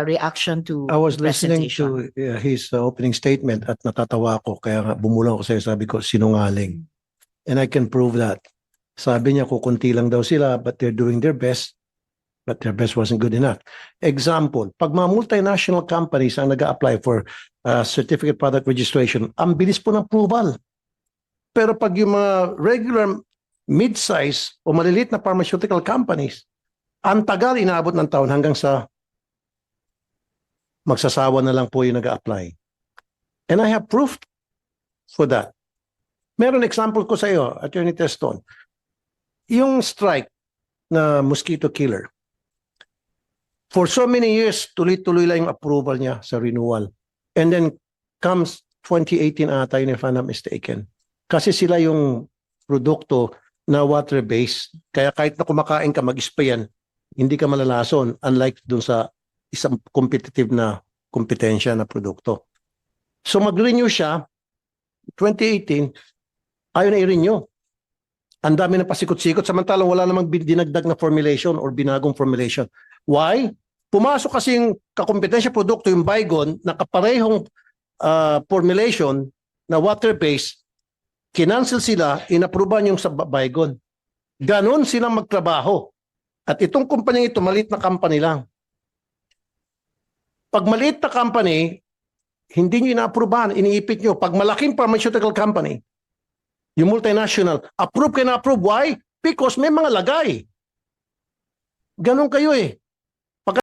reaction to I was listening presentation. to his opening statement at natatawa ako. Kaya nga bumulang ako sa'yo, sabi ko, sinungaling. And I can prove that. Sabi niya, kukunti lang daw sila, but they're doing their best. But their best wasn't good enough. Example, pag mga multinational companies ang nag-a-apply for certificate product registration, ang bilis po ng approval. Pero pag yung mga regular mid-size o maliliit na pharmaceutical companies, ang tagal inaabot ng taon hanggang sa magsasawa na lang po yung nag-a-apply. And I have proof for that. Meron example ko sa iyo, Attorney Teston. Yung strike na mosquito killer, for so many years, tuloy-tuloy lang yung approval niya sa renewal. And then comes 2018 ata yun, if I'm not mistaken. Kasi sila yung produkto na water-based. Kaya kahit na kumakain ka, mag-spray yan, hindi ka malalason, unlike dun sa isang competitive na kompetensya na produkto. So mag-renew siya, 2018, ayaw na i-renew. Ang dami na pasikot-sikot, samantalang wala namang dinagdag na formulation or binagong formulation. Why? Pumasok kasi yung kakompetensya produkto, yung Baygon, na kaparehong formulation na water-based, kinancel sila, inapruban yung sa Baygon. Ganon silang magtrabaho. At itong kumpanya ito, maliit na company lang. Pag maliit na company, hindi nyo inaaprubahan, iniipit nyo. Pag malaking pharmaceutical company, yung multinational, approve kayo na approve. Why? Because may mga lagay. Ganon kayo eh.